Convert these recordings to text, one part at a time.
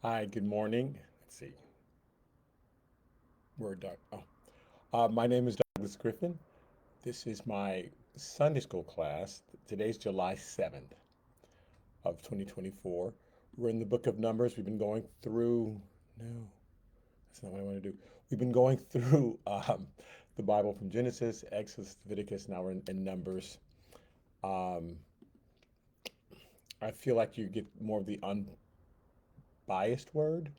Hi, good morning. Let's see. Word doc. My name is Douglas Griffin. This is my Sunday school class. Today's July 7th of 2024. We're in the book of Numbers. We've been going through, no, that's not what I want to do. We've been going through the Bible from Genesis, Exodus, Leviticus. Now we're in Numbers. Um, I feel like you get more of the unbiased word.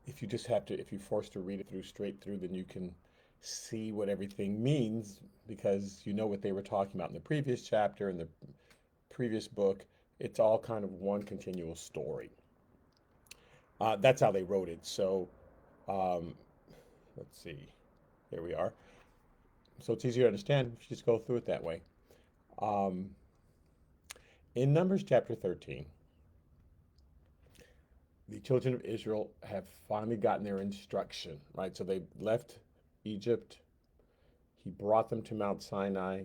If you just have to, if you're forced to read it through straight through, then you can see what everything means because you know what they were talking about in the previous chapter in the previous book. It's all kind of one continual story. That's how they wrote it. So um, let's see. Here we are. So it's easier to understand if you just go through it that way. Um, in Numbers chapter 13, the children of Israel have finally gotten their instruction, right? So they left Egypt. He brought them to Mount Sinai.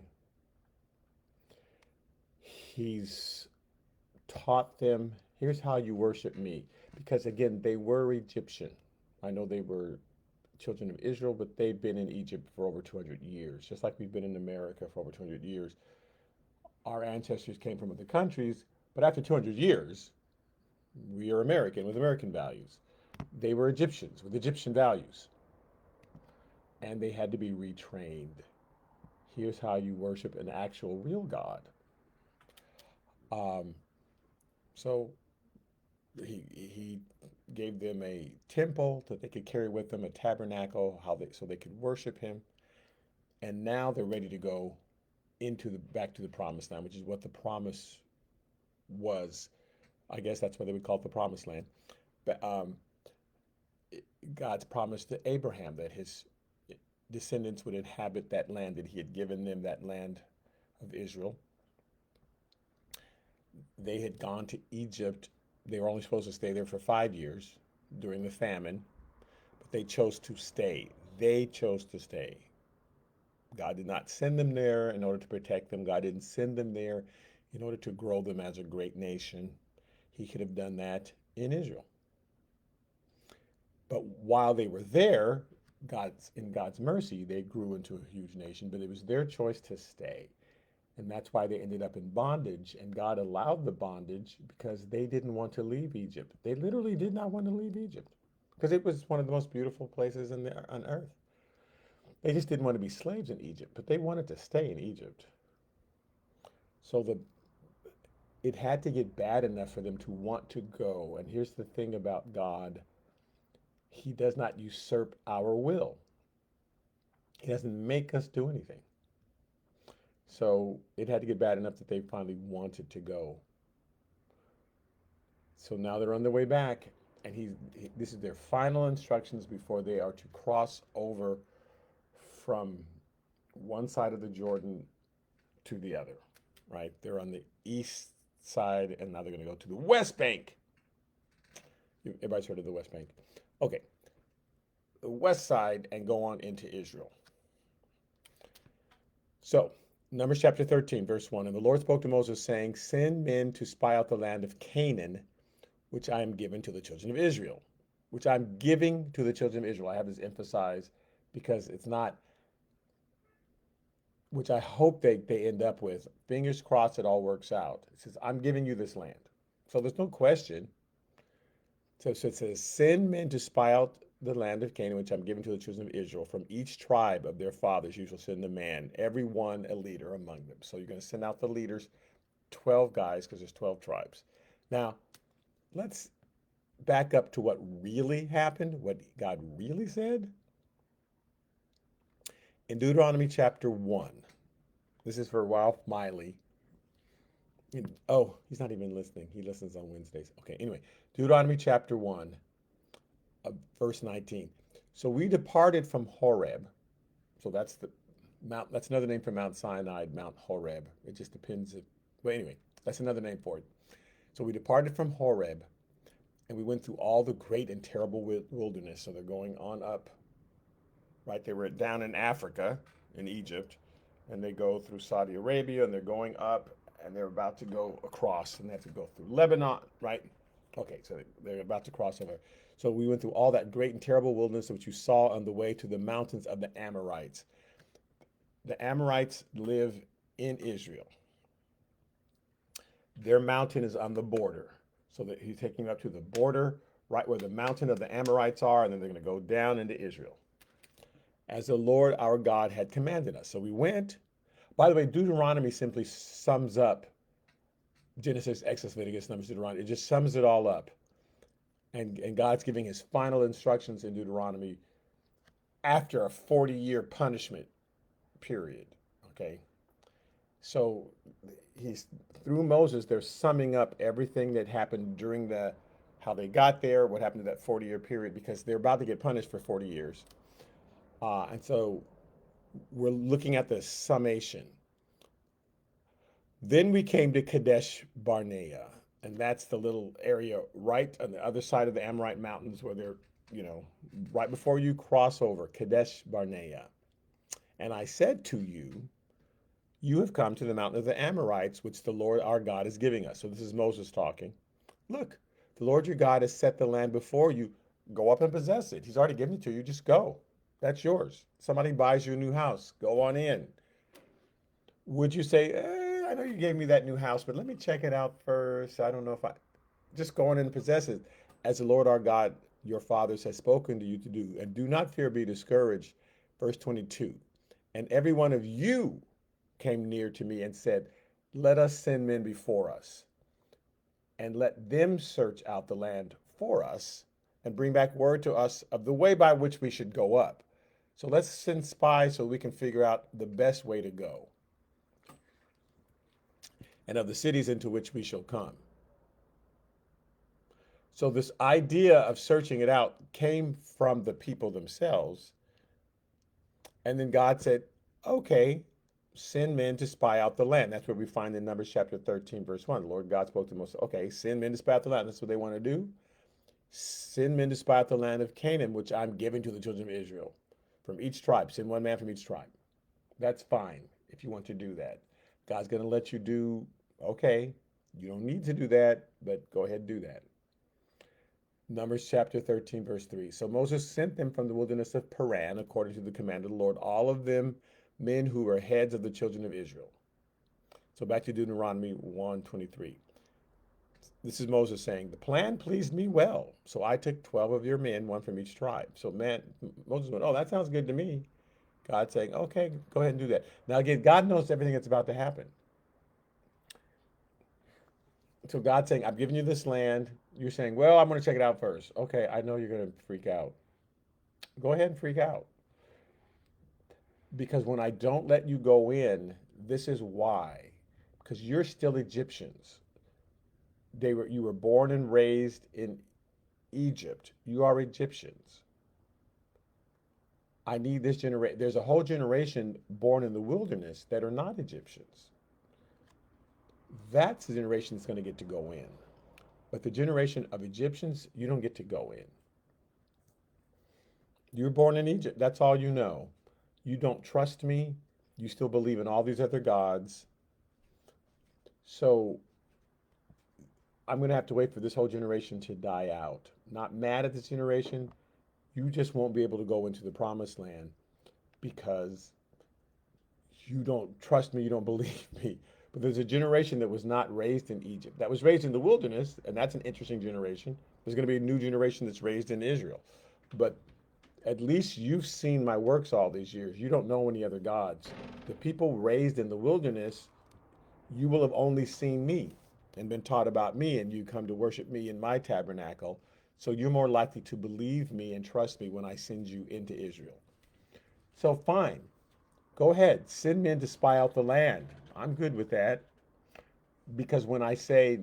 He's taught them, here's how you worship me. Because again, they were Egyptian. I know they were children of Israel, but they've been in Egypt for over 200 years, just like we've been in America for over 200 years. Our ancestors came from other countries, but after 200 years, we are American with American values. They were Egyptians with Egyptian values, and they had to be retrained. Here's how you worship an actual real God. Um, so he gave them a temple that they could carry with them, a tabernacle, so they could worship him. And now they're ready to go into the back to the promised land, which is what the promise was. I guess that's why they would call it the promised land. But God's promise to Abraham that his descendants would inhabit that land, that he had given them that land of Israel. They had gone to Egypt. They were only supposed to stay there for 5 years during the famine, but they chose to stay. They chose to stay. God did not send them there in order to protect them. God didn't send them there in order to grow them as a great nation. He could have done that in Israel. But while they were there, in God's mercy, they grew into a huge nation, but it was their choice to stay. And that's why they ended up in bondage. And God allowed the bondage because they didn't want to leave Egypt. They literally did not want to leave Egypt because it was one of the most beautiful places on earth. They just didn't want to be slaves in Egypt, but they wanted to stay in Egypt. So it had to get bad enough for them to want to go. And here's the thing about God, He does not usurp our will, He doesn't make us do anything. So it had to get bad enough that they finally wanted to go. So now they're on their way back, and this is their final instructions before they are to cross over from one side of the Jordan to the other, right? They're on the east side, and now they're going to go to the West Bank. Everybody's heard of the West Bank. Okay, the west side and go on into Israel. So, Numbers chapter 13, verse 1. And the Lord spoke to Moses, saying, send men to spy out the land of Canaan, which I am giving to the children of Israel. Which I'm giving to the children of Israel. I have this emphasized because it's not, which I hope they end up with. Fingers crossed it all works out. It says, I'm giving you this land. So there's no question. So it says, send men to spy out the land of Canaan, which I'm giving to the children of Israel. From each tribe of their fathers, you shall send a man, every one a leader among them. So you're going to send out the leaders, 12 guys, because there's 12 tribes. Now, let's back up to what really happened, what God really said. In Deuteronomy chapter 1, this is for Ralph Miley. Oh, he's not even listening. He listens on Wednesdays. Okay, anyway, Deuteronomy chapter 1, verse 19. So we departed from Horeb. So that's the mount. That's another name for Mount Sinai, Mount Horeb. It just depends. But anyway, that's another name for it. So we departed from Horeb, and we went through all the great and terrible wilderness. So they're going on up, right? They were down in Africa, in Egypt, and they go through Saudi Arabia, and they're going up, and they're about to go across, and they have to go through Lebanon, right? Okay, so they're about to cross over. So we went through all that great and terrible wilderness which you saw on the way to the mountains of the Amorites. The Amorites live in Israel. Their mountain is on the border. So that he's taking you up to the border, right where the mountain of the Amorites are, and then they're going to go down into Israel, as the Lord our God had commanded us. So we went. By the way, Deuteronomy simply sums up Genesis, Exodus, Leviticus, Numbers, Deuteronomy. It just sums it all up. And God's giving his final instructions in Deuteronomy after a 40-year punishment period. Okay. So he's through Moses, they're summing up everything that happened during the how they got there, what happened to that 40-year period, because they're about to get punished for 40 years. And so we're looking at the summation. Then we came to Kadesh Barnea, and that's the little area right on the other side of the Amorite Mountains where they're, you know, right before you cross over, Kadesh Barnea. And I said to you, you have come to the mountain of the Amorites, which the Lord our God is giving us. So this is Moses talking. Look, the Lord your God has set the land before you. Go up and possess it. He's already given it to you. Just go. That's yours. Somebody buys you a new house. Go on in. Would you say, I know you gave me that new house, but let me check it out first. I don't know if I just go on in and possess it, as the Lord our God, your fathers, has spoken to you to do. And do not fear, be discouraged. Verse 22. And every one of you came near to me and said, let us send men before us, and let them search out the land for us, and bring back word to us of the way by which we should go up. So let's send spies so we can figure out the best way to go, and of the cities into which we shall come. So this idea of searching it out came from the people themselves. And then God said, okay, send men to spy out the land. That's what we find in Numbers chapter 13, verse 1. The Lord God spoke to Moses, okay, send men to spy out the land. That's what they want to do. Send men to spy out the land of Canaan, which I'm giving to the children of Israel. From each tribe, send one man from each tribe. That's fine if you want to do that. God's going to let you do, okay, you don't need to do that, but go ahead and do that. Numbers chapter 13, verse 3. So Moses sent them from the wilderness of Paran, according to the command of the Lord, all of them men who were heads of the children of Israel. So back to Deuteronomy 1:23. This is Moses saying, the plan pleased me well. So I took 12 of your men, one from each tribe. So man, Moses went, oh, that sounds good to me. God saying, okay, go ahead and do that. Now again, God knows everything that's about to happen. So God's saying, I'm giving you this land. You're saying, well, I'm going to check it out first. Okay, I know you're going to freak out. Go ahead and freak out. Because when I don't let you go in, this is why. Because you're still Egyptians. You were born and raised in Egypt. You are Egyptians. I need this generation. There's a whole generation born in the wilderness that are not Egyptians. That's the generation that's going to get to go in. But the generation of Egyptians, you don't get to go in. You were born in Egypt. That's all you know. You don't trust me. You still believe in all these other gods. So I'm going to have to wait for this whole generation to die out. Not mad at this generation. You just won't be able to go into the promised land because you don't trust me. You don't believe me. But there's a generation that was not raised in Egypt, that was raised in the wilderness, and that's an interesting generation. There's going to be a new generation that's raised in Israel. But at least you've seen my works all these years. You don't know any other gods. The people raised in the wilderness, you will have only seen me and been taught about me, and you come to worship me in my tabernacle. So you're more likely to believe me and trust me when I send you into Israel. So fine, go ahead, send men to spy out the land. I'm good with that because when I say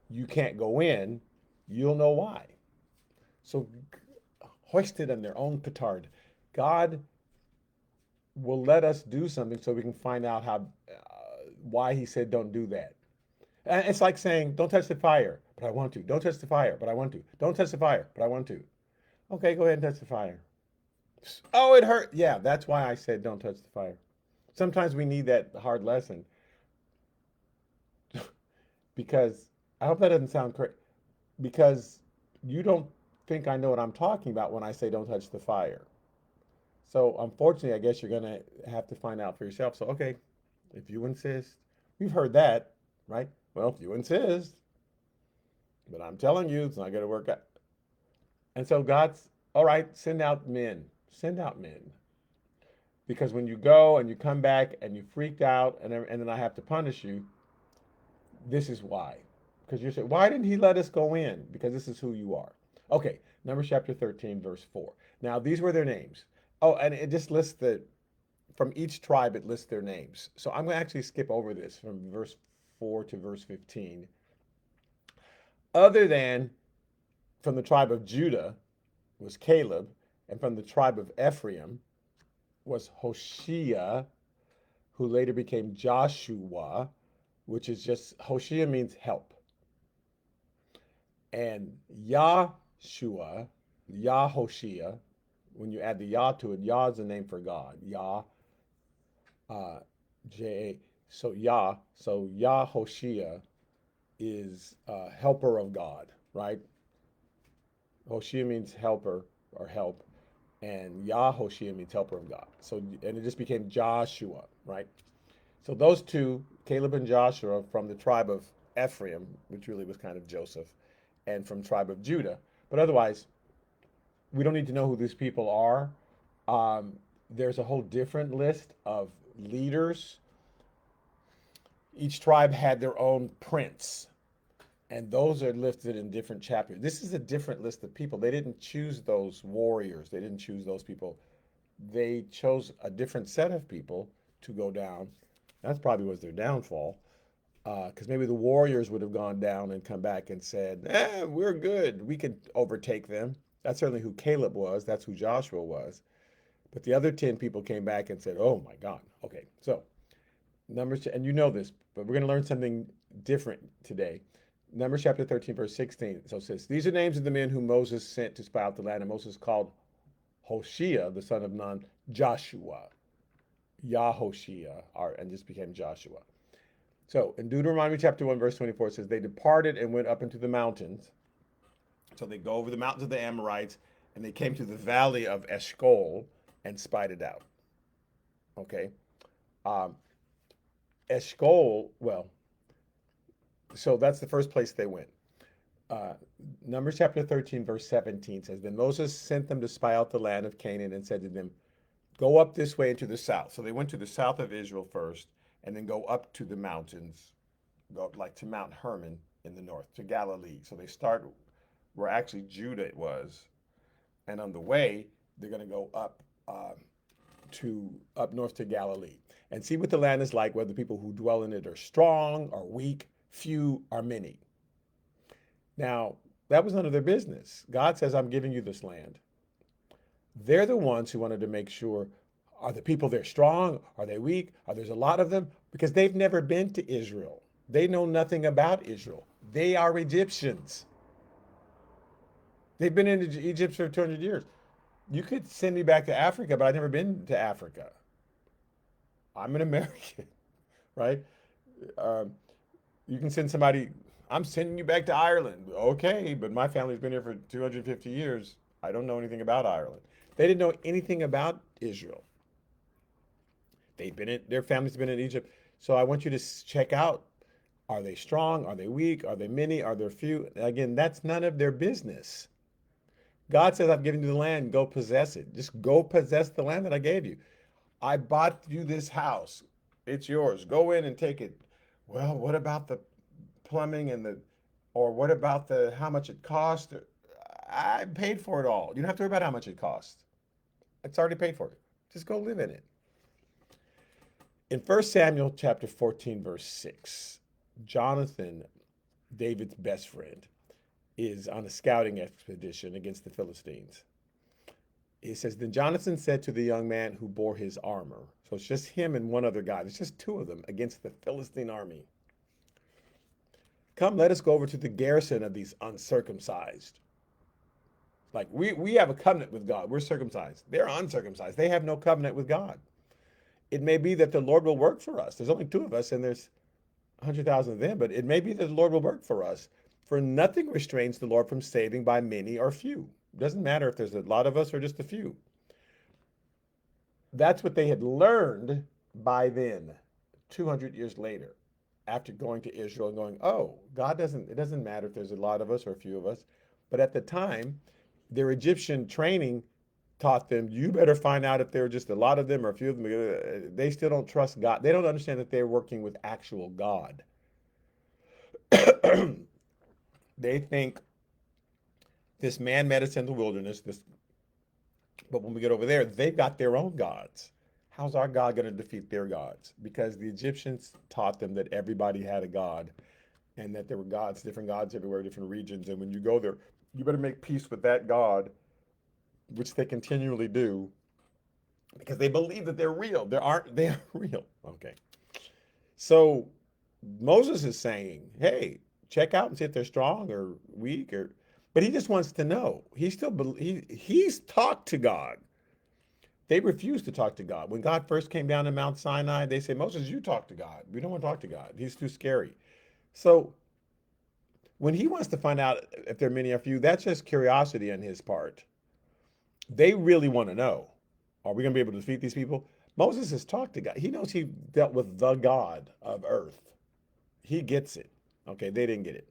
you can't go in, you'll know why. So hoisted on their own petard. God will let us do something so we can find out why he said don't do that. And it's like saying don't touch the fire, but I want to. Don't touch the fire, but I want to. Don't touch the fire, but I want to. Okay, go ahead and touch the fire. Oh, it hurt. Yeah, that's why I said don't touch the fire. Sometimes we need that hard lesson because I hope that doesn't sound crazy. because you don't think I know what I'm talking about when I say don't touch the fire. So unfortunately, I guess you're gonna have to find out for yourself. So okay, if you insist, we've heard that, right? Well, if you insist, but I'm telling you, it's not gonna work out. And so God's all right. Send out men. Send out men. Because when you go and you come back and you freaked out and then I have to punish you, this is why. Because you say, why didn't he let us go in? Because this is who you are. Okay, Numbers chapter 13, verse 4. Now, these were their names. Oh, and it just lists from each tribe, it lists their names. So I'm going to actually skip over this from verse 4 to verse 15. Other than from the tribe of Judah was Caleb, and from the tribe of Ephraim was Hoshea, who later became Joshua, which is just, Hoshea means help. And Yahshua, Yahoshua, when you add the Yah to it, Yah is the name for God. Yah, J-A. So Yahoshua is helper of God, right? Hoshea means helper or help, and Yahoshua means helper of God. So, and it just became Joshua, right? So those two, Caleb and Joshua, from the tribe of Ephraim, which really was kind of Joseph, and from tribe of Judah. But otherwise, we don't need to know who these people are. There's a whole different list of leaders. Each tribe had their own prince, and those are listed in different chapters. This is a different list of people. They didn't choose those warriors. They didn't choose those people. They chose a different set of people to go down. That probably was their downfall, because maybe the warriors would have gone down and come back and said, we're good. We could overtake them. That's certainly who Caleb was. That's who Joshua was. But the other 10 people came back and said, oh my God. Okay, so Numbers, and you know this, but we're going to learn something different today. Numbers chapter 13, verse 16. So it says, these are names of the men whom Moses sent to spy out the land. And Moses called Hoshea, the son of Nun, Joshua. Yahoshua, and just became Joshua. So in Deuteronomy chapter 1, verse 24, it says, they departed and went up into the mountains. So they go over the mountains of the Amorites, and they came to the valley of Eshcol and spied it out. Okay. Eshcol, well, so that's the first place they went. Numbers chapter 13, verse 17 says, then Moses sent them to spy out the land of Canaan and said to them, go up this way into the south. So they went to the south of Israel first, and then go up to the mountains, go up like to Mount Hermon in the north, to Galilee. So they start where actually Judah was, and on the way they're going to go up up north to Galilee and see what the land is like, whether people who dwell in it are strong or weak, few or many. Now, that was none of their business. God says, I'm giving you this land. They're the ones who wanted to make sure, are the people there strong? Are they weak? Are there's a lot of them? Because they've never been to Israel. They know nothing about Israel. They are Egyptians. They've been in Egypt for 200 years. You could send me back to Africa, but I've never been to Africa. I'm an American, right? Um, you can send somebody, I'm sending you back to Ireland. Okay, but my family's been here for 250 years. I don't know anything about Ireland. They didn't know anything about Israel. Their family's been in Egypt. So I want you to check out, are they strong? Are they weak? Are they many? Are there few? Again, that's none of their business. God says, I've given you the land, go possess it. Just go possess the land that I gave you. I bought you this house. It's yours. Go in and take it. Well, what about the plumbing or what about how much it cost? I paid for it all. You don't have to worry about how much it costs. It's already paid for. Just go live in it. In 1 Samuel chapter 14, verse 6, Jonathan, David's best friend, is on a scouting expedition against the Philistines. It says, then Jonathan said to the young man who bore his armor, so it's just him and one other guy, there's just two of them against the Philistine army. Come, let us go over to the garrison of these uncircumcised. Like we have a covenant with God. We're circumcised. They're uncircumcised. They have no covenant with God. It may be that the Lord will work for us. There's only two of us and there's 100,000 of them, but it may be that the Lord will work for us For nothing restrains the Lord from saving by many or few. It doesn't matter if there's a lot of us or just a few. That's what they had learned by then, 200 years later, after going to Israel and going, oh, it doesn't matter if there's a lot of us or a few of us. But at the time, their Egyptian training taught them, you better find out if there are just a lot of them or a few of them. They still don't trust God. They don't understand that they're working with actual God. They think this man met us in the wilderness, but when we get over there, they've got their own gods. How's our God going to defeat their gods? Because the Egyptians taught them that everybody had a God and that there were gods, different gods everywhere, different regions. And when you go there, you better make peace with that God, which they continually do, because they believe that they're real. They are real. Okay. So Moses is saying, hey, check out and see if they're strong or weak but he just wants to know. He's talked to God. They refused to talk to God. When God first came down to Mount Sinai, they said, Moses, you talk to God. We don't want to talk to God. He's too scary. So when he wants to find out if there are many or few, that's just curiosity on his part. They really want to know, are we going to be able to defeat these people? Moses has talked to God. He knows he dealt with the God of earth. He gets it. Okay, they didn't get it.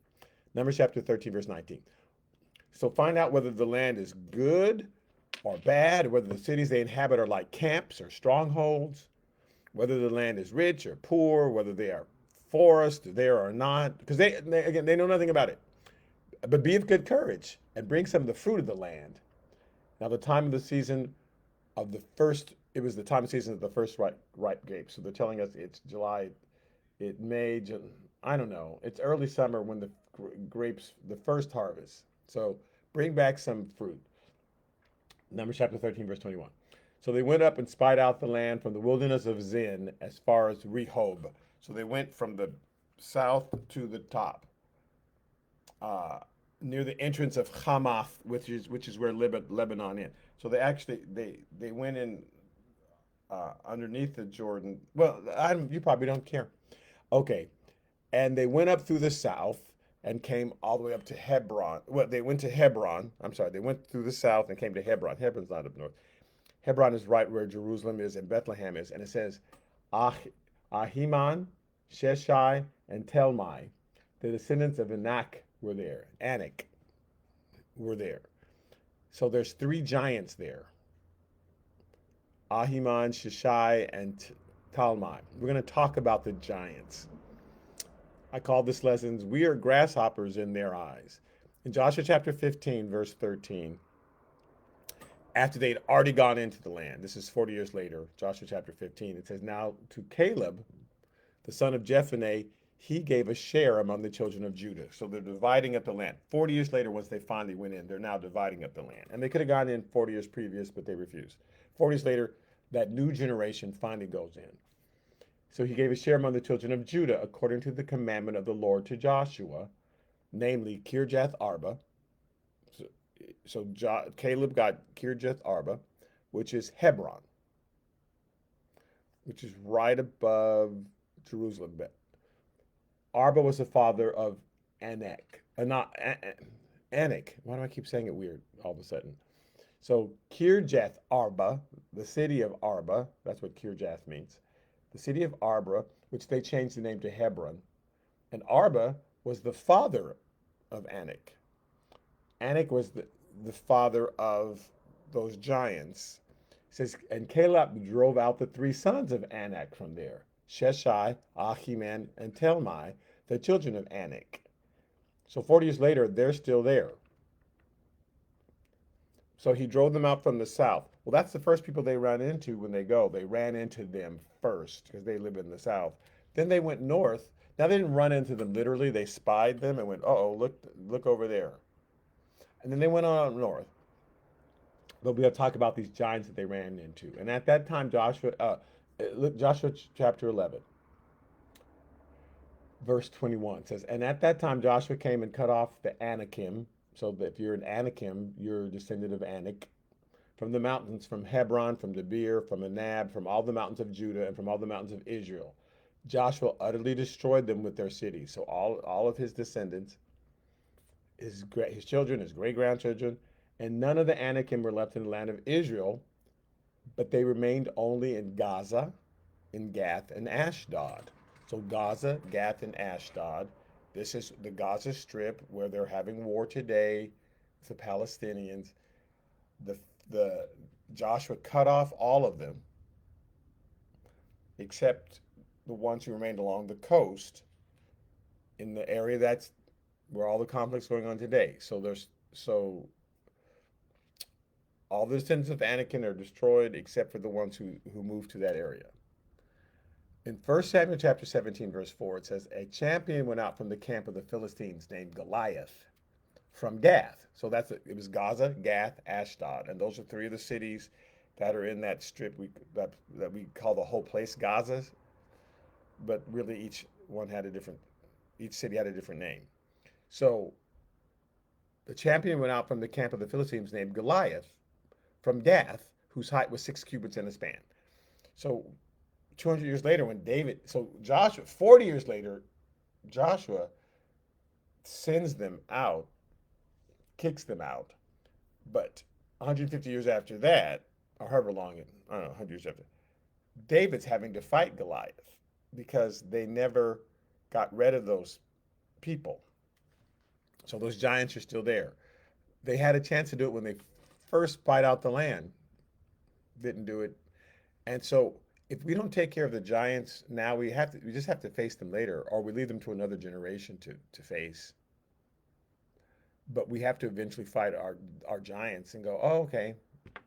Numbers chapter 13, verse 19. So find out whether the land is good or bad, whether the cities they inhabit are like camps or strongholds, whether the land is rich or poor, whether they are forest there or not, because again, they know nothing about it. But be of good courage and bring some of the fruit of the land. Now, the time of the season of the first, it was the time of season of the first ripe grapes. So they're telling us it's July, I don't know. It's early summer when the grapes, the first harvest. So bring back some fruit. Numbers chapter 13, verse 21. So they went up and spied out the land from the wilderness of Zin as far as Rehob. So they went from the south to the top, uh, near the entrance of Hamath, which is where Lebanon is. So they went in underneath the Jordan. Well, you probably don't care. Okay, and they went up through the south and came all the way up to Hebron. Well, they went to Hebron. I'm sorry, they went through the south and came to Hebron. Hebron's not up north. Hebron is right where Jerusalem is and Bethlehem is. And it says, Ahiman, Sheshai, and Telmai, the descendants of Anak were there. Anak were there. So there's three giants there. Ahiman, Sheshai, and Talmai. We're going to talk about the giants. I call this lessons, we are grasshoppers in their eyes. In Joshua chapter 15, verse 13, after they'd already gone into the land, this is 40 years later, Joshua chapter 15, it says, now to Caleb, the son of Jephunneh, he gave a share among the children of Judah. So they're dividing up the land. 40 years later, once they finally went in, they're now dividing up the land. And they could have gone in 40 years previous, but they refused. 40 years later, that new generation finally goes in. So he gave a share among the children of Judah according to the commandment of the Lord to Joshua, namely Kirjath Arba. So Caleb got Kirjath Arba, which is Hebron, which is right above Jerusalem. Arba was the father of Anak. Not Anak. Why do I keep saying it weird all of a sudden? So Kirjath Arba, the city of Arba, that's what Kirjath means. The city of Arba, which they changed the name to Hebron. And Arba was the father of Anak. Anak was the father of those giants. It says, and Caleb drove out the three sons of Anak from there, Sheshai, Ahiman, and Telmai, the children of Anak. So 40 years later, they're still there. So he drove them out from the south. Well, that's the first people they ran into when they go. They ran into them first because they live in the south. Then they went north. Now they didn't run into them literally. They spied them and went, "Uh-oh, look over there." And then they went on north. But we have to talk about these giants that they ran into. And at that time, Joshua chapter 11, verse 21 says, and at that time Joshua came and cut off the Anakim. So if you're an Anakim, you're a descendant of Anak. From the mountains, from Hebron, from Debir, from Anab, from all the mountains of Judah, and from all the mountains of Israel. Joshua utterly destroyed them with their cities. So all of his descendants, his children, his great grandchildren, and none of the Anakim were left in the land of Israel, but they remained only in Gaza, in Gath, and Ashdod. So Gaza, Gath, and Ashdod. This is the Gaza Strip where they're having war today with the Palestinians. The the Joshua cut off all of them except the ones who remained along the coast in the area that's where all the conflicts going on today. So all the descendants of Anakin are destroyed except for the ones who moved to that area. In 1 Samuel chapter 17, verse 4, it says, a champion went out from the camp of the Philistines named Goliath from Gath. So it was Gaza, Gath, Ashdod, and those are three of the cities that are in that strip that we call the whole place Gaza, but really each city had a different name. So the champion went out from the camp of the Philistines named Goliath from Gath, whose height was 6 cubits and a span. So 200 years later, Joshua, 40 years later, Joshua sends them out, kicks them out. But 150 years after that, or however long, I don't know, 100 years after, David's having to fight Goliath because they never got rid of those people. So those giants are still there. They had a chance to do it when they first bite out the land, didn't do it. And so if we don't take care of the giants now, we just have to face them later, or we leave them to another generation to face. But we have to eventually fight our giants and go, oh, okay,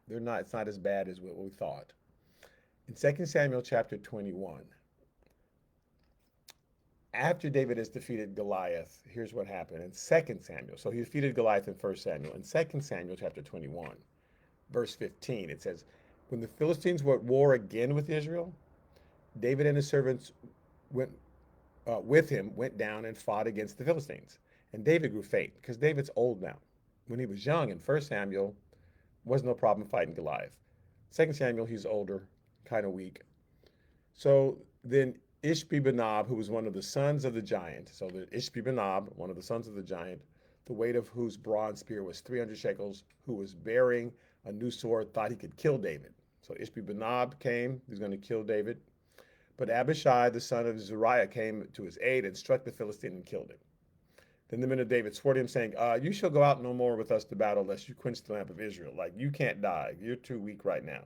it's not as bad as what we thought. In 2 Samuel chapter 21, after David has defeated Goliath, here's what happened in 2 Samuel. So he defeated Goliath in 1 Samuel. In 2 Samuel chapter 21, verse 15, it says, when the Philistines were at war again with Israel, David and his servants went went down and fought against the Philistines. And David grew faint because David's old now. When he was young in 1 Samuel, was no problem fighting Goliath. 2 Samuel, he's older, kind of weak. So then Ishbi-Benob, who was one of the sons of the giant, so the Ishbi-Benob, one of the sons of the giant, the weight of whose bronze spear was 300 shekels, who was bearing a new sword, thought he could kill David. So Ishbi-Benob came, he was going to kill David. But Abishai, the son of Zeruiah, came to his aid and struck the Philistine and killed him. Then the men of David swore to him, saying, you shall go out no more with us to battle, lest you quench the lamp of Israel. Like, you can't die. You're too weak right now.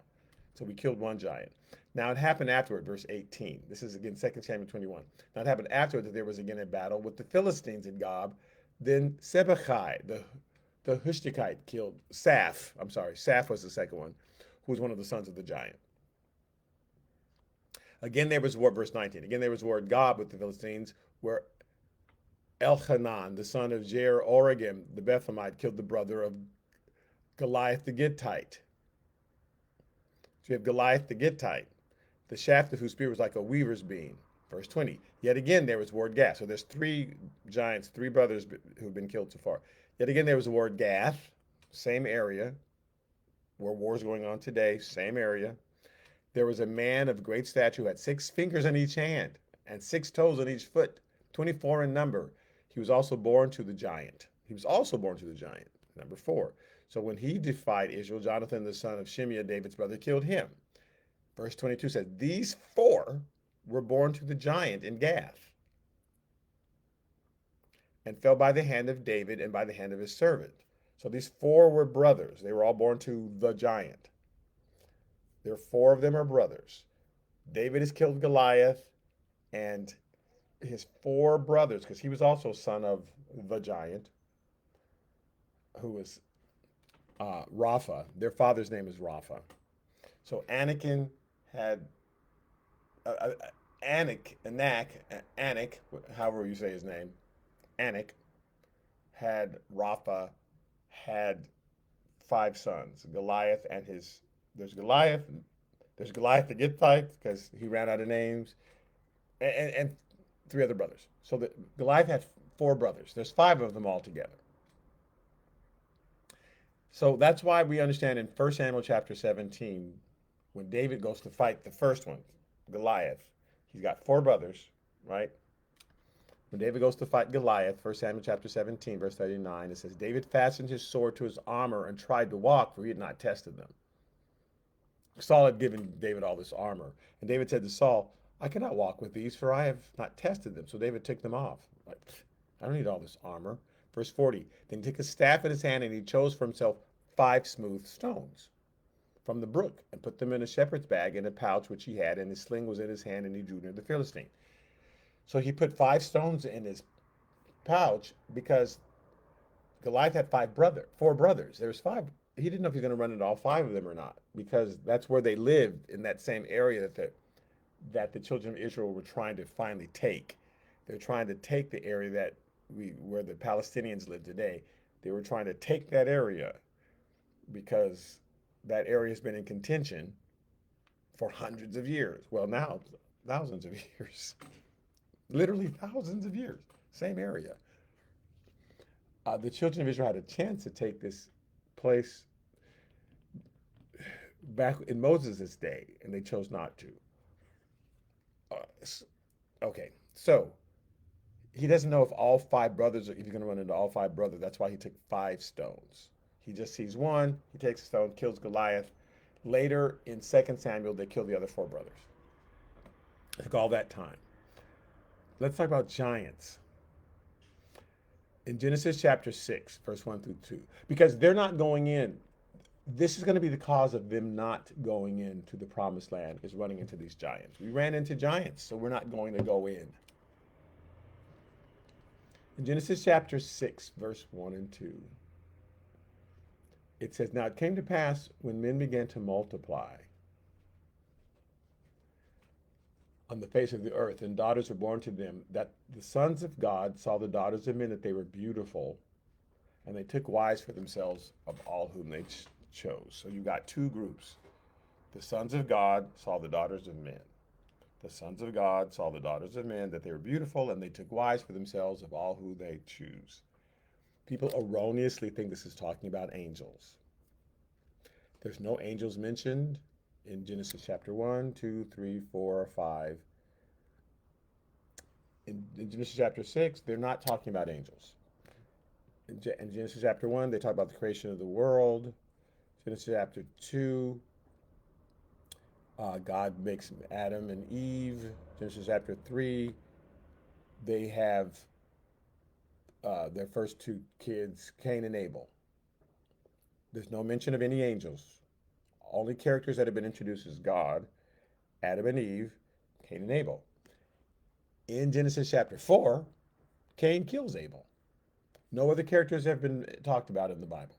So we killed one giant. Now it happened afterward, verse 18. This is again 2 Samuel 21. Now it happened afterward that there was again a battle with the Philistines in Gob. Then Sibbechai, the Hushtakite, killed Saph. I'm sorry, Saph was the second one, who was one of the sons of the giant. Again there was war, verse 19. Again there was war at Gob with the Philistines, where Elchanan, the son of Jair-Oregim, the Bethlehemite, killed the brother of Goliath the Gittite. So you have Goliath the Gittite, the shaft of whose spear was like a weaver's beam. Verse 20. Yet again there was war at Gath. So there's three giants, three brothers who've been killed so far. Yet again there was a war at Gath, same area, where war's going on today, same area. There was a man of great stature who had 6 fingers on each hand and 6 toes on each foot, 24 in number. He was also born to the giant. Number 4. So when he defied Israel, Jonathan, the son of Shimeah, David's brother, killed him. Verse 22 says, these 4 were born to the giant in Gath and fell by the hand of David and by the hand of his servant. So these 4 were brothers. They were all born to the giant. There are 4 of them are brothers. David has killed Goliath, and his 4 brothers, because he was also son of the giant, who was Rapha. Their father's name is Rapha. So Anakin had Anak, however you say his name, Anak had Rapha, had 5 sons. Goliath and there's Goliath the Gittite, because he ran out of names, and 3 other brothers. So Goliath had 4 brothers. There's 5 of them altogether. So that's why we understand in 1 Samuel chapter 17, when David goes to fight the first one, Goliath, he's got 4 brothers, right? When David goes to fight Goliath, 1 Samuel chapter 17, verse 39, it says, David fastened his sword to his armor and tried to walk, for he had not tested them. Saul had given David all this armor. And David said to Saul, I cannot walk with these, for I have not tested them. So David took them off. Like, I don't need all this armor. Verse 40, then he took a staff in his hand and he chose for himself 5 smooth stones from the brook and put them in a shepherd's bag in a pouch which he had, and his sling was in his hand, and he drew near the Philistine. So he put 5 stones in his pouch because Goliath had 4 brothers. There's 5. He didn't know if he was going to run into all 5 of them or not, because that's where they lived, in that same area that the children of Israel were trying to finally take. They're trying to take the area where the Palestinians live today. They were trying to take that area because that area has been in contention for hundreds of years. Well, now thousands of years, literally thousands of years, same area. The children of Israel had a chance to take this place back in Moses' day, and they chose not to. Okay, so he doesn't know if all 5 brothers, or if you're going to run into all 5 brothers. That's why he took 5 stones. He just sees one, he takes a stone, kills Goliath. Later in 2 Samuel, they kill the other 4 brothers. It took all that time. Let's talk about giants. In Genesis chapter 6, verse 1 through 2, because they're not going in. This is going to be the cause of them not going into the promised land, is running into these giants. We ran into giants, so we're not going to go in. In Genesis chapter 6, verse 1 and 2, it says, now it came to pass when men began to multiply on the face of the earth, and daughters were born to them, that the sons of God saw the daughters of men, that they were beautiful, and they took wives for themselves of all whom they chose. So you got 2 groups. The sons of God saw the daughters of men. The sons of God saw the daughters of men, that they were beautiful, and they took wives for themselves of all who they choose. People erroneously think this is talking about angels. There's no angels mentioned in Genesis chapter 1, 2, 3, 4, 5. In Genesis chapter 6, they're not talking about angels. In Genesis chapter 1, they talk about the creation of the world. Genesis chapter 2, God makes Adam and Eve. Genesis chapter 3, they have their first 2 kids, Cain and Abel. There's no mention of any angels. Only characters that have been introduced is God, Adam and Eve, Cain and Abel. In Genesis chapter 4, Cain kills Abel. No other characters have been talked about in the Bible.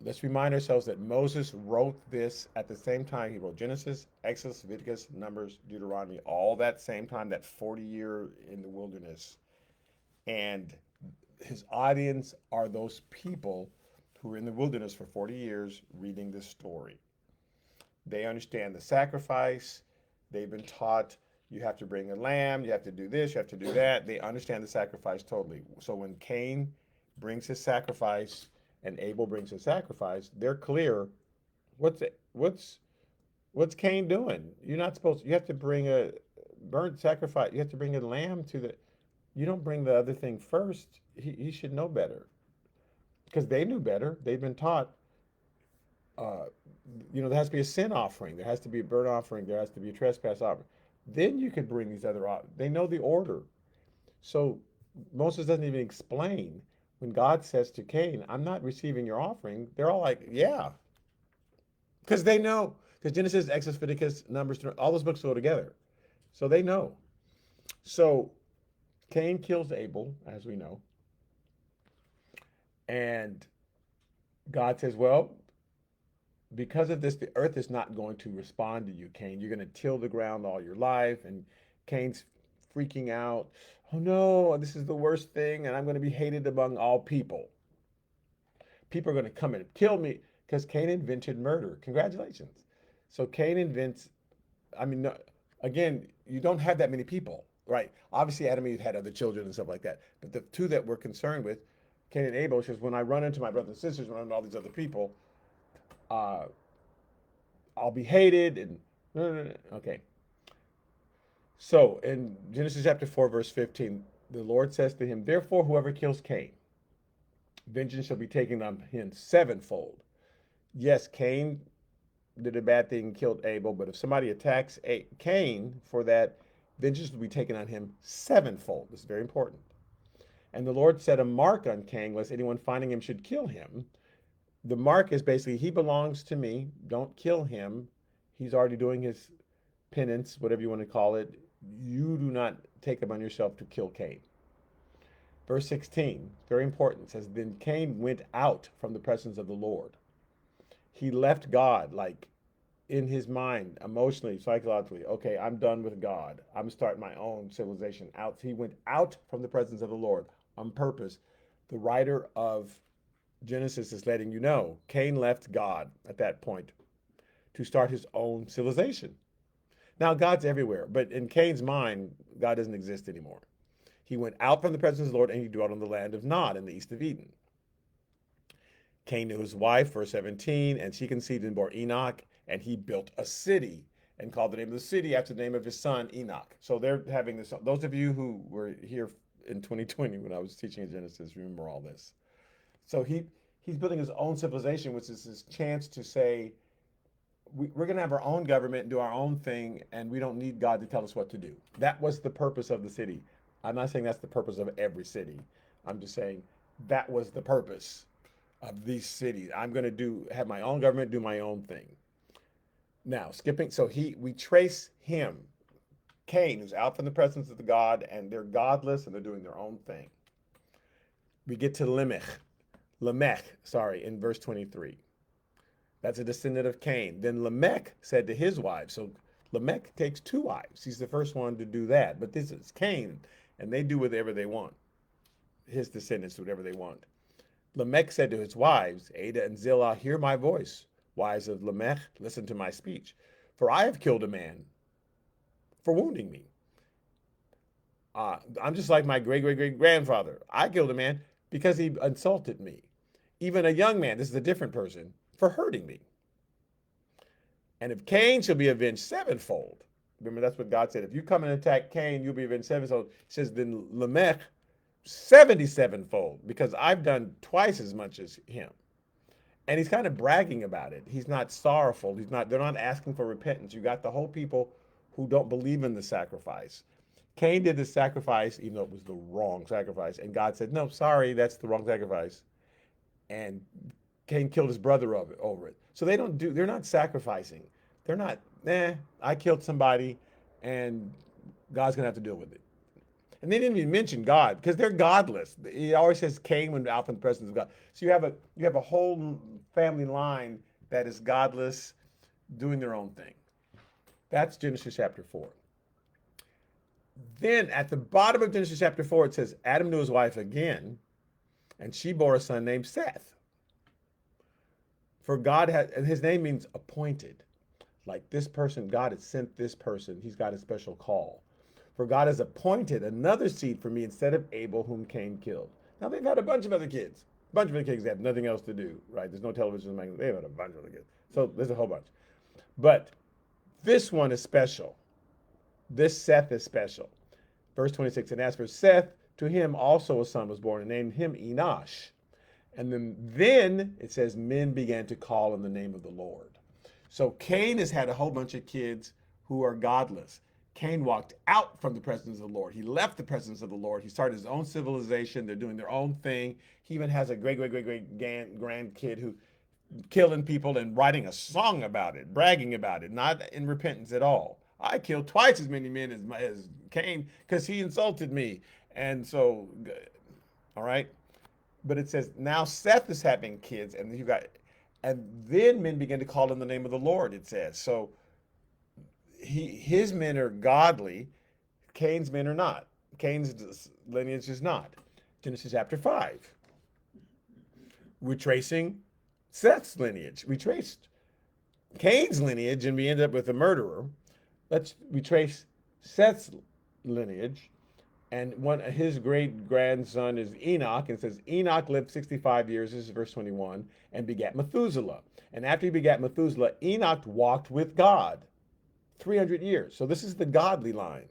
Let's remind ourselves that Moses wrote this at the same time he wrote Genesis, Exodus, Leviticus, Numbers, Deuteronomy, all that same time, that 40-year in the wilderness. And his audience are those people who were in the wilderness for 40 years reading this story. They understand the sacrifice. They've been taught you have to bring a lamb, you have to do this, you have to do that. They understand the sacrifice totally. So when Cain brings his sacrifice and Abel brings his sacrifice, they're clear. What's Cain doing? You're not supposed to, you have to bring a burnt sacrifice. You have to bring a lamb you don't bring the other thing first. He should know better. Because they knew better. They've been taught, there has to be a sin offering. There has to be a burnt offering. There has to be a trespass offering. Then you could bring these other offerings. They know the order. So Moses doesn't even explain when God says to Cain, I'm not receiving your offering. They're all like, yeah. Because they know. Because Genesis, Exodus, Leviticus, Numbers, all those books go together. So they know. So Cain kills Abel, as we know. And God says, well, because of this, the earth is not going to respond to you, Cain. You're going to till the ground all your life. And Cain's freaking out. Oh no, this is the worst thing, and I'm going to be hated among all people. People are going to come and kill me because Cain invented murder. Congratulations. So Cain invents, no, again, you don't have that many people, right? Obviously, Adam and Eve had other children and stuff like that. But the 2 that we're concerned with, Cain and Abel, says, when I run into my brothers and sisters, when I run into all these other people, I'll be hated. And okay. So in Genesis chapter 4, verse 15, the Lord says to him, therefore, whoever kills Cain, vengeance shall be taken on him sevenfold. Yes, Cain did a bad thing, killed Abel, but if somebody attacks Cain for that, vengeance will be taken on him sevenfold. This is very important. And the Lord set a mark on Cain, lest anyone finding him should kill him. The mark is basically, he belongs to me. Don't kill him. He's already doing his penance, whatever you want to call it. You do not take upon yourself to kill Cain. Verse 16, very important, says, then Cain went out from the presence of the Lord. He left God, like in his mind, emotionally, psychologically. Okay, I'm done with God. I'm starting my own civilization out. He went out from the presence of the Lord on purpose. The writer of Genesis is letting you know Cain left God at that point to start his own civilization. Now, God's everywhere, but in Cain's mind, God doesn't exist anymore. He went out from the presence of the Lord and he dwelt on the land of Nod in the east of Eden. Cain knew his wife, verse 17, and she conceived and bore Enoch, and he built a city and called the name of the city after the name of his son, Enoch. So they're having this. Those of you who were here in 2020 when I was teaching in Genesis, remember all this. So he's building his own civilization, which is his chance to say, we're going to have our own government and do our own thing, and we don't need God to tell us what to do. That was the purpose of the city. I'm not saying that's the purpose of every city. I'm just saying that was the purpose of these cities. I'm going to have my own government, do my own thing. Now, skipping, so we trace him, Cain, who's out from the presence of the God, and they're godless and they're doing their own thing. We get to Lamech, in verse 23. That's a descendant of Cain. Then Lamech said to his wives, so Lamech takes two wives. He's the first one to do that, but this is Cain, and they do whatever they want. His descendants do whatever they want. Lamech said to his wives, Ada and Zillah, hear my voice. Wives of Lamech, listen to my speech. For I have killed a man for wounding me. I'm just like my great-great-great-grandfather. I killed a man because he insulted me. Even a young man, this is a different person, for hurting me. And if Cain shall be avenged sevenfold, remember that's what God said. If you come and attack Cain, you'll be avenged sevenfold. He says, then Lamech 77-fold, because I've done twice as much as him. And he's kind of bragging about it. He's not sorrowful. They're not asking for repentance. You got the whole people who don't believe in the sacrifice. Cain did the sacrifice, even though it was the wrong sacrifice. And God said, no, sorry, that's the wrong sacrifice. And Cain killed his brother over it. So they're not sacrificing. They're not, I killed somebody and God's going to have to deal with it. And they didn't even mention God because they're godless. It always says Cain went out from the presence of God. So you have a whole family line that is godless, doing their own thing. That's Genesis chapter 4. Then at the bottom of Genesis chapter 4, it says Adam knew his wife again, and she bore a son named Seth. For God and his name means appointed. Like this person, God has sent this person. He's got a special call. For God has appointed another seed for me instead of Abel, whom Cain killed. Now they've had a bunch of other kids. A bunch of other kids that have nothing else to do, right? There's no television. They've had a bunch of other kids. So there's a whole bunch. But this one is special. This Seth is special. Verse 26, and as for Seth, to him also a son was born, and named him Enosh. And then it says men began to call on the name of the Lord. So Cain has had a whole bunch of kids who are godless. Cain walked out from the presence of the Lord. He left the presence of the Lord. He started his own civilization. They're doing their own thing. He even has a great-great-great-great-grandkid who killing people and writing a song about it, bragging about it, not in repentance at all. I killed twice as many men as Cain because he insulted me. And so, all right. But it says now Seth is having kids, and then men begin to call in the name of the Lord, it says. So his men are godly, Cain's men are not. Cain's lineage is not. Genesis chapter 5. We're tracing Seth's lineage. We traced Cain's lineage and we end up with a murderer. We trace Seth's lineage, and his great grandson is Enoch, and it says Enoch lived 65 years, this is verse 21, and begat Methuselah. And after he begat Methuselah, Enoch walked with God 300 years. So this is the godly line.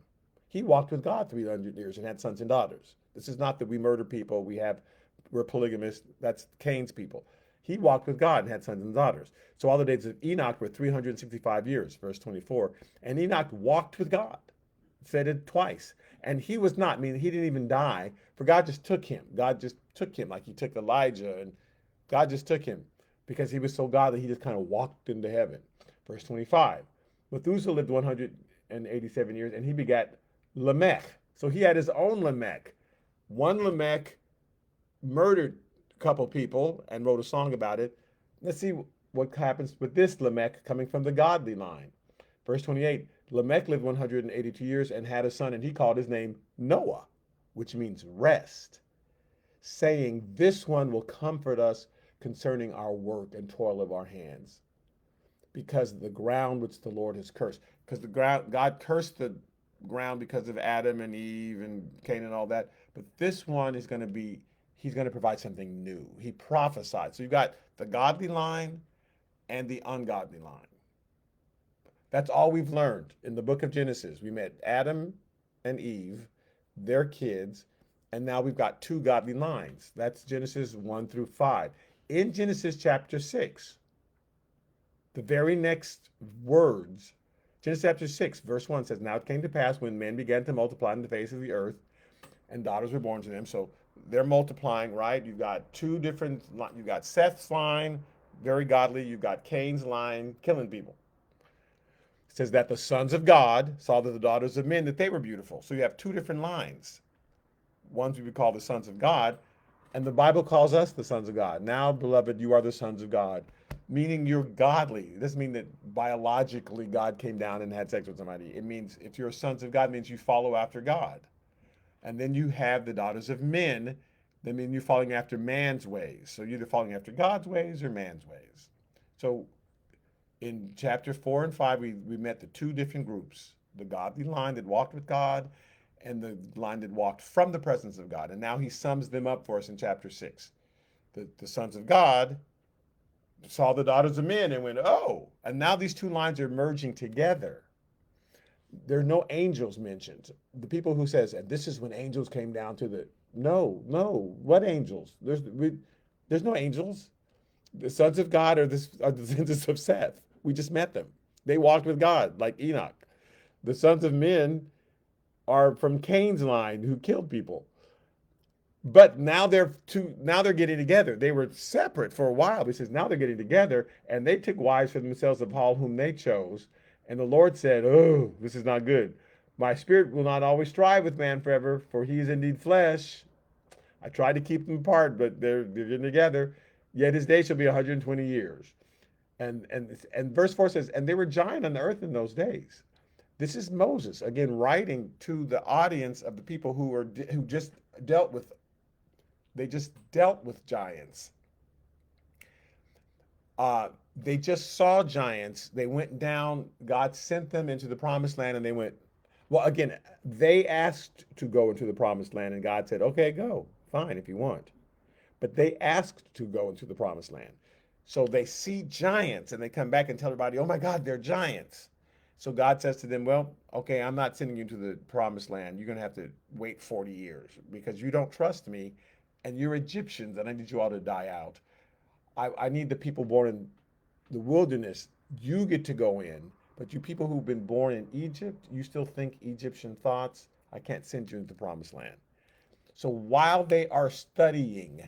He walked with God 300 years and had sons and daughters. This is not that we murder people, we're polygamists. That's Cain's people. He walked with God and had sons and daughters. So all the days of Enoch were 365 years, verse 24. And Enoch walked with God. It said it twice. And he was not, I mean, he didn't even die, for God just took him. God just took him like he took Elijah, and God just took him because he was so godly, he just kind of walked into heaven. Verse 25. Methuselah lived 187 years, and he begat Lamech. So he had his own Lamech. One Lamech murdered a couple people and wrote a song about it. Let's see what happens with this Lamech coming from the godly line. Verse 28, Lamech lived 182 years and had a son, and he called his name Noah, which means rest, saying, this one will comfort us concerning our work and toil of our hands, because the ground which the Lord has cursed. Because God cursed the ground because of Adam and Eve and Cain and all that. But this one is going to be, he's going to provide something new. He prophesied. So you've got the godly line and the ungodly line. That's all we've learned in the book of Genesis. We met Adam and Eve, their kids, and now we've got two godly lines. That's Genesis 1 through 5. In Genesis chapter 6, the very next words, Genesis chapter 6, verse 1 says, now it came to pass when men began to multiply in the face of the earth, and daughters were born to them. So they're multiplying, right? You've got two different, you've got Seth's line, very godly. You've got Cain's line, killing people. It says that the sons of God saw that the daughters of men, that they were beautiful. So you have two different lines. Ones we would call the sons of God, and the Bible calls us the sons of God. Now, beloved, you are the sons of God, meaning you're godly. It doesn't mean that biologically God came down and had sex with somebody. It means if you're sons of God, it means you follow after God. And then you have the daughters of men, that mean you're following after man's ways. So you're either following after God's ways or man's ways. So in chapter 4 and 5, we met the two different groups, the godly line that walked with God and the line that walked from the presence of God. And now he sums them up for us in chapter 6. The sons of God saw the daughters of men and went, oh, and now these two lines are merging together. There are no angels mentioned. The people who says, and this is when angels came down to the, no, what angels? There's no angels. The sons of God are the descendants of Seth. We just met them. They walked with God like Enoch. The sons of men are from Cain's line who killed people. But now they're getting together. They were separate for a while. He says now they're getting together, and they took wives for themselves of all whom they chose. And the Lord said, oh, this is not good. My spirit will not always strive with man forever, for he is indeed flesh. I tried to keep them apart, but they're getting together. Yet his days shall be 120 years. And verse 4 says, and they were giant on the earth in those days. This is Moses, again, writing to the audience of the people who just dealt with giants. They just saw giants. They went down. God sent them into the promised land, and they went. Well, again, they asked to go into the promised land, and God said, okay, go. Fine, if you want. But they asked to go into the promised land. So they see giants, and they come back and tell everybody, oh, my God, they're giants. So God says to them, well, okay, I'm not sending you to the promised land. You're going to have to wait 40 years because you don't trust me, and you're Egyptians, and I need you all to die out. I need the people born in the wilderness. You get to go in, but you people who've been born in Egypt, you still think Egyptian thoughts. I can't send you into the promised land. So while they are studying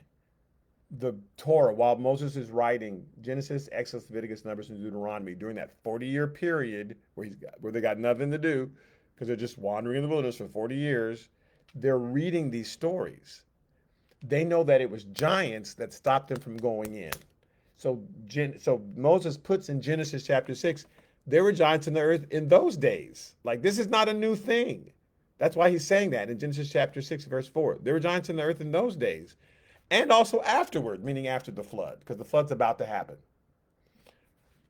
the Torah, while Moses is writing Genesis, Exodus, Leviticus, Numbers, and Deuteronomy during that 40-year period where they got nothing to do because they're just wandering in the wilderness for 40 years, they're reading these stories. They know that it was giants that stopped them from going in. So Moses puts in Genesis chapter 6, there were giants in the earth in those days. Like, this is not a new thing. That's why he's saying that in Genesis chapter 6, verse 4. There were giants in the earth in those days. And also afterward, meaning after the flood, because the flood's about to happen.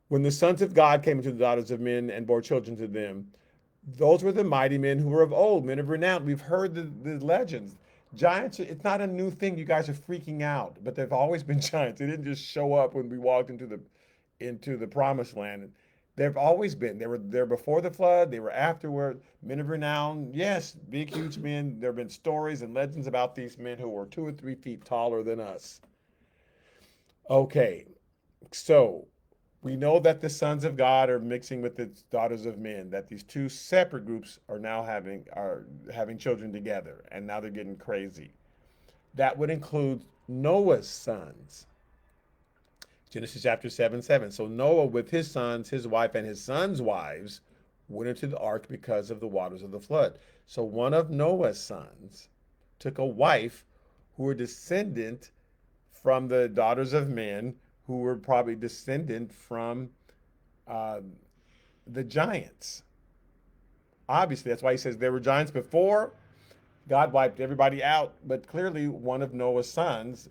When the sons of God came into the daughters of men and bore children to them, those were the mighty men who were of old, men of renown. We've heard the legends. Giants, it's not a new thing. You guys are freaking out, but there've always been giants. They didn't just show up when we walked into the promised land. They've always been. They were there before the flood. They were afterward. Men of renown, yes, big, huge men. There have been stories and legends about these men who were 2 or 3 feet taller than us. Okay, so we know that the sons of God are mixing with the daughters of men. That these two separate groups are now having children together, and now they're getting crazy. That would include Noah's sons. Genesis chapter 7 7. So Noah, with his sons, his wife, and his sons' wives, went into the ark because of the waters of the flood. So one of Noah's sons took a wife who were descendant from the daughters of men, who were probably descendant from uh, the giants. Obviously, that's why he says there were giants before. God wiped everybody out, but clearly one of Noah's sons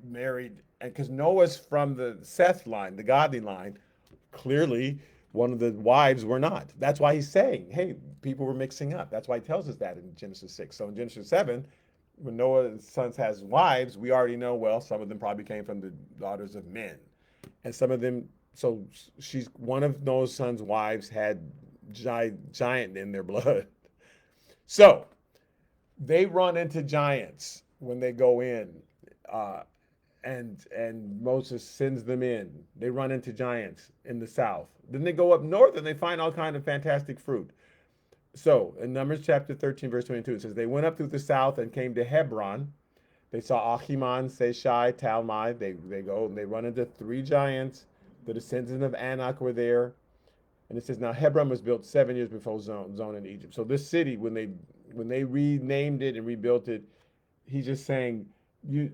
married, and because Noah's from the Seth line, the godly line, clearly one of the wives were not. That's why he's saying, hey, people were mixing up. That's why he tells us that in Genesis 6. So in Genesis 7, when Noah's sons has wives, we already know, well, some of them probably came from the daughters of men. And some of them, so she's one of Noah's sons' wives had giant in their blood. So they run into giants when they go in. Uh, and Moses sends them in. They run into giants in the south. Then they go up north and they find all kind of fantastic fruit. So in Numbers chapter 13, verse 22, it says, they went up through the south and came to Hebron. They saw Ahiman, Seshai, Talmai. They go and they run into 3 giants. The descendants of Anak were there. And it says, now Hebron was built 7 years before Zon in Egypt. So this city, when they renamed it and rebuilt it, he's just saying, you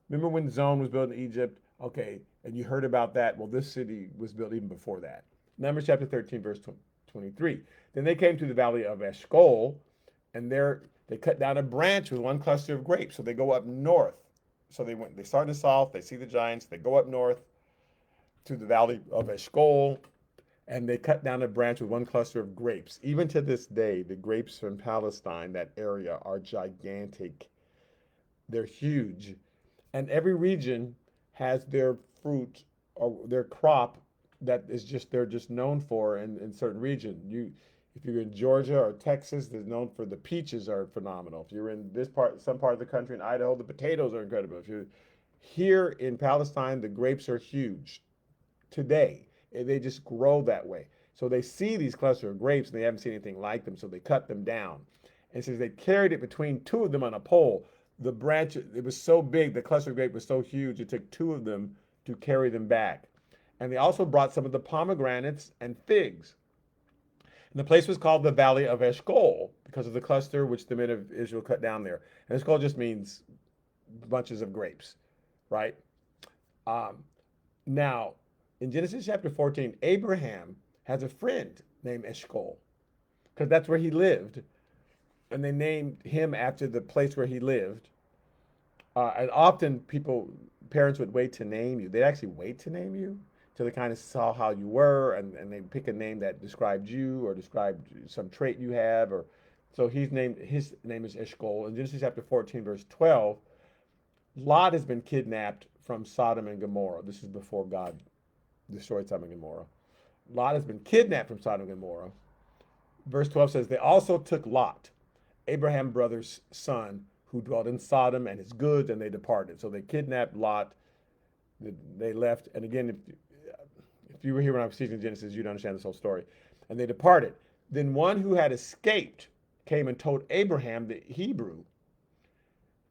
remember when Zon was built in Egypt? Okay, and you heard about that. Well, this city was built even before that. Numbers chapter 13, verse 23. Then they came to the valley of Eshcol, and there they cut down a branch with one cluster of grapes. So they go up north. So they start in the south, they see the giants, they go up north to the valley of Eshcol, and they cut down a branch with one cluster of grapes. Even to this day, the grapes from Palestine, that area, are gigantic. They're huge. And every region has their fruit or their crop that is just they're just known for in certain region. If you're in Georgia or Texas, they're known for the peaches are phenomenal. If you're in some part of the country in Idaho, the potatoes are incredible. If you're here in Palestine, the grapes are huge today. They just grow that way. So they see these cluster of grapes and they haven't seen anything like them, so they cut them down. And it says they carried it between 2 of them on a pole. The branch, it was so big, the cluster of grape was so huge, it took 2 of them to carry them back. And they also brought some of the pomegranates and figs. And the place was called the Valley of Eshcol because of the cluster which the men of Israel cut down there. And Eshcol just means bunches of grapes, right? Um, Now, in Genesis chapter 14, Abraham has a friend named Eshcol because that's where he lived. And they named him after the place where he lived. And often parents would wait to name you. They'd actually wait to name you till they kind of saw how you were, and they pick a name that described you or described some trait you have. Or so his name is Eshcol. In Genesis chapter 14, verse 12, Lot has been kidnapped from Sodom and Gomorrah. This is before God destroyed Sodom and Gomorrah. Lot has been kidnapped from Sodom and Gomorrah. Verse 12 says, they also took Lot, Abraham's brother's son, who dwelt in Sodom, and his goods, and they departed. So they kidnapped Lot. They left. And again, if you were here when I was teaching Genesis, you'd understand this whole story. And they departed. Then one who had escaped came and told Abraham the Hebrew,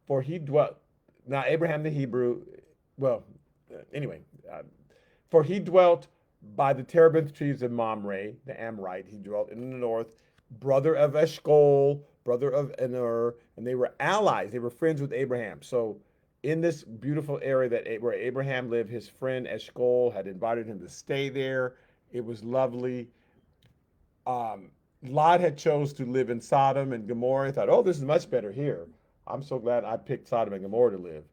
for he dwelt. Now, Abraham the Hebrew, well, anyway, for he dwelt by the terebinth trees of Mamre, the Amorite. He dwelt in the north, brother of Eshcol, brother of Aner, and they were allies. They were friends with Abraham. So in this beautiful area where Abraham lived, his friend Eshcol had invited him to stay there. It was lovely. Lot had chose to live in Sodom and Gomorrah. He thought, oh, this is much better here. I'm so glad I picked Sodom and Gomorrah to live.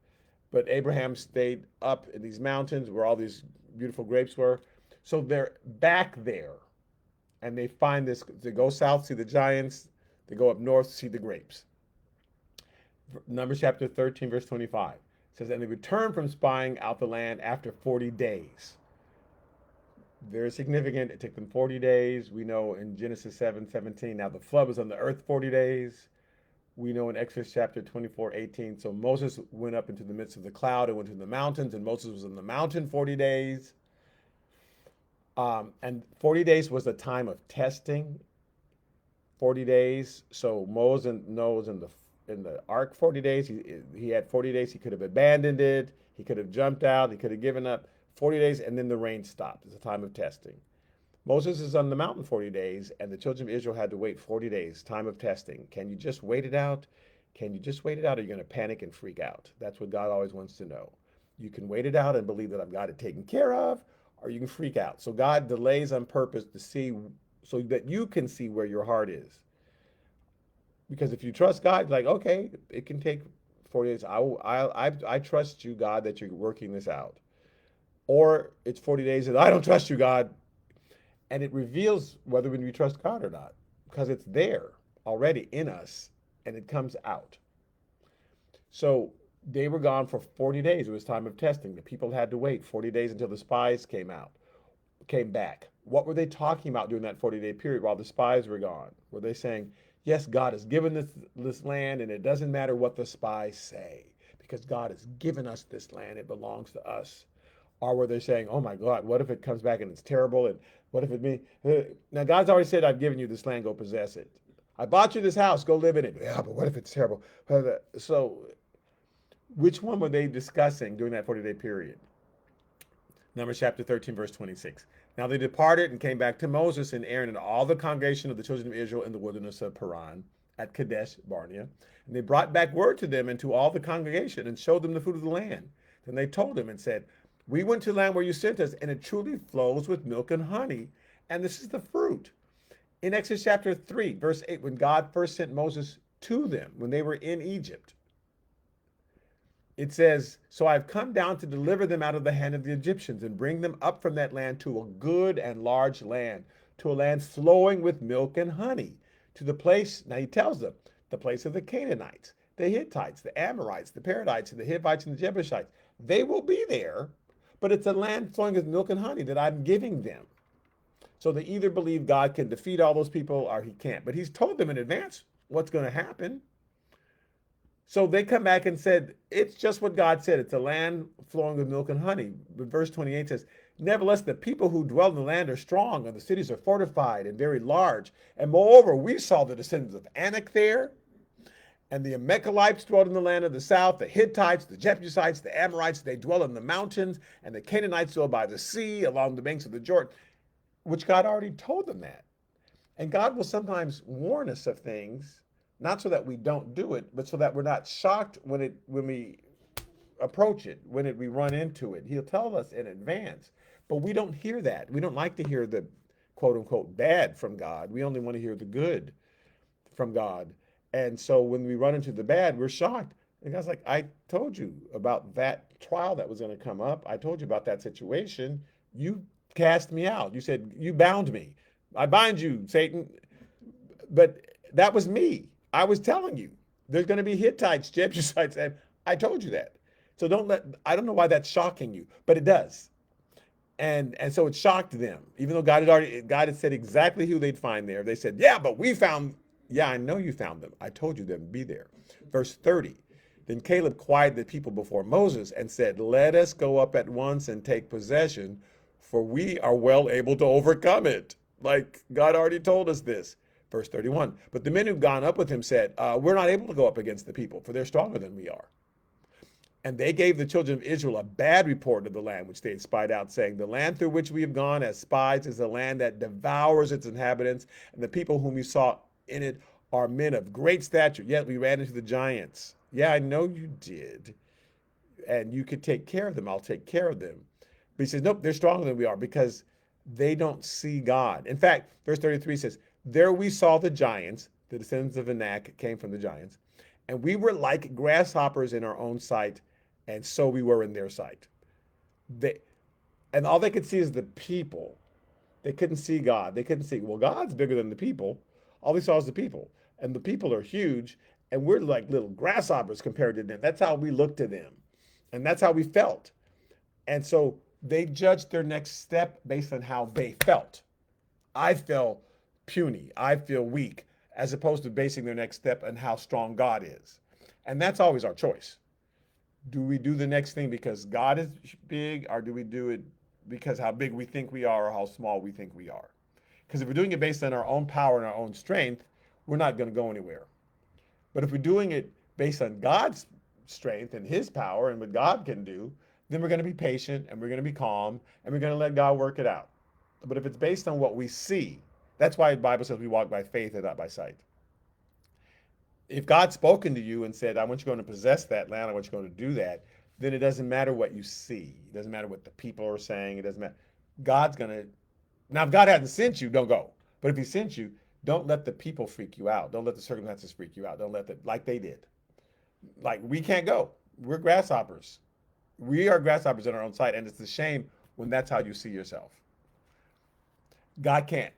But Abraham stayed up in these mountains where all these beautiful grapes were. So they're back there, and they find this. They go south, see the giants. They go up north, see the grapes. Numbers chapter 13, verse 25 says, and they returned from spying out the land after 40 days. Very significant. It took them 40 days. We know in Genesis 7:17. Now the flood was on the earth 40 days. We know in Exodus chapter 24:18. So Moses went up into the midst of the cloud and went to the mountains, and Moses was in the mountain 40 days. And 40 days was a time of testing. 40 days. So Moses knows in the ark 40 days. He had 40 days. He could have abandoned it. He could have jumped out. He could have given up. 40 days, and then the rain stopped. It's a time of testing. Moses is on the mountain 40 days, and the children of Israel had to wait 40 days, time of testing. Can you just wait it out? Can you just wait it out, or are you going to panic and freak out? That's what God always wants to know. You can wait it out and believe that I've got it taken care of, or you can freak out. So God delays on purpose to see, so that you can see where your heart is. Because if you trust God, like, okay, it can take 40 days. I trust you, God, that you're working this out. Or it's 40 days and I don't trust you, God. And it reveals whether we trust God or not, because it's there already in us and it comes out. So they were gone for 40 days. It was time of testing. The people had to wait 40 days until the spies came back. What were they talking about during that 40-day period while the spies were gone? Were they saying, yes, God has given this land, and it doesn't matter what the spies say, because God has given us this land, it belongs to us? Or were they saying, oh my God, what if it comes back and it's terrible? And what if it means, now God's already said, I've given you this land, go possess it. I bought you this house, go live in it. Yeah, but what if it's terrible? So which one were they discussing during that 40-day period? Numbers chapter 13, verse 26. Now they departed and came back to Moses and Aaron and all the congregation of the children of Israel in the wilderness of Paran at Kadesh Barnea. And they brought back word to them and to all the congregation and showed them the fruit of the land. Then they told him and said, we went to the land where you sent us, and it truly flows with milk and honey. And this is the fruit. In Exodus chapter 3, verse 8, when God first sent Moses to them, when they were in Egypt, it says, so I've come down to deliver them out of the hand of the Egyptians and bring them up from that land to a good and large land, to a land flowing with milk and honey, to the place, now he tells them, the place of the Canaanites, the Hittites, the Amorites, the Perizzites, and the Hivites, and the Jebusites. They will be there, but it's a land flowing with milk and honey that I'm giving them. So they either believe God can defeat all those people or he can't. But he's told them in advance what's going to happen. So they come back and said, it's just what God said. It's a land flowing with milk and honey. But verse 28 says, nevertheless, the people who dwell in the land are strong, and the cities are fortified and very large. And moreover, we saw the descendants of Anak there, and the Amalekites dwelt in the land of the south, the Hittites, the Jebusites, the Amorites, they dwell in the mountains, and the Canaanites dwell by the sea along the banks of the Jordan, which God already told them that. And God will sometimes warn us of things, not so that we don't do it, but so that we're not shocked when we approach it, when we run into it. He'll tell us in advance, but we don't hear that. We don't like to hear the quote unquote bad from God. We only want to hear the good from God. And so when we run into the bad, we're shocked. And God's like, I told you about that trial that was going to come up. I told you about that situation. You cast me out. You said, you bound me. I bind you, Satan. But that was me. I was telling you. There's going to be Hittites, Jebusites, and I told you that. So I don't know why that's shocking you, but it does. And so it shocked them, even though God had said exactly who they'd find there. They said, yeah, but we found. Yeah, I know you found them. I told you them to be there. Verse 30. Then Caleb quieted the people before Moses and said, let us go up at once and take possession, for we are well able to overcome it. Like God already told us this. Verse 31. But the men who've gone up with him said, we're not able to go up against the people, for they're stronger than we are. And they gave the children of Israel a bad report of the land which they had spied out, saying, the land through which we have gone as spies is a land that devours its inhabitants, and the people whom we saw in it are men of great stature, yet we ran into the giants. Yeah, I know you did. And you could take care of them. I'll take care of them. But he says, nope, they're stronger than we are because they don't see God. In fact, verse 33 says, there we saw the giants, the descendants of Anak came from the giants, and we were like grasshoppers in our own sight, and so we were in their sight. And all they could see is the people. They couldn't see God. They couldn't see, well, God's bigger than the people. All we saw is the people, and the people are huge, and we're like little grasshoppers compared to them. That's how we looked to them, and that's how we felt. And so They judged their next step based on how they felt. I feel puny. I feel weak, as opposed to basing their next step on how strong God is. And that's always our choice. Do we do the next thing because God is big, or do we do it because how big we think we are or how small we think we are? Because if we're doing it based on our own power and our own strength, we're not going to go anywhere. But if we're doing it based on God's strength and His power and what God can do, then we're going to be patient and we're going to be calm and we're going to let God work it out. But if it's based on what we see, that's why the Bible says we walk by faith and not by sight. If God's spoken to you and said, I want you going to possess that land, I want you going to do that, then it doesn't matter what you see. It doesn't matter what the people are saying. It doesn't matter. God's going to, now if God hasn't sent you, don't go. But if He sent you, don't let the people freak you out. Don't let the circumstances freak you out. Don't let that, like they did. Like we can't go. We're grasshoppers. We are grasshoppers in our own sight. And it's a shame when that's how you see yourself. God can't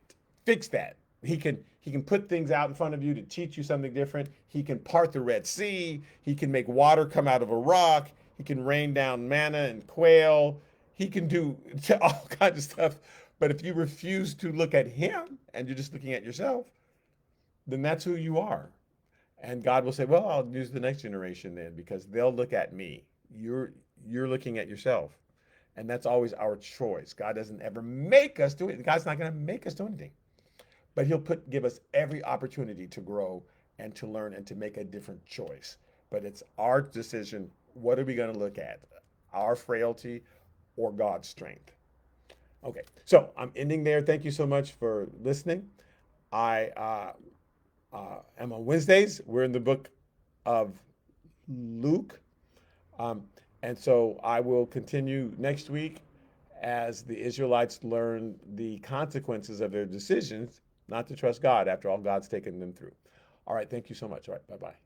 fix that. He can put things out in front of you to teach you something different. He can part the Red Sea. He can make water come out of a rock. He can rain down manna and quail. He can do all kinds of stuff. But if you refuse to look at him and you're just looking at yourself, then that's who you are. And God will say, "Well, I'll use the next generation then because they'll look at me." You're looking at yourself. And that's always our choice. God doesn't ever make us do it. God's not going to make us do anything. But He'll give us every opportunity to grow and to learn and to make a different choice. But it's our decision. What are we going to look at? Our frailty or God's strength? Okay, so I'm ending there. Thank you so much for listening. I am on Wednesdays. We're in the book of Luke. Um, and so I will continue next week as the Israelites learn the consequences of their decisions not to trust God after all God's taken them through. All right, thank you so much. All right, bye bye.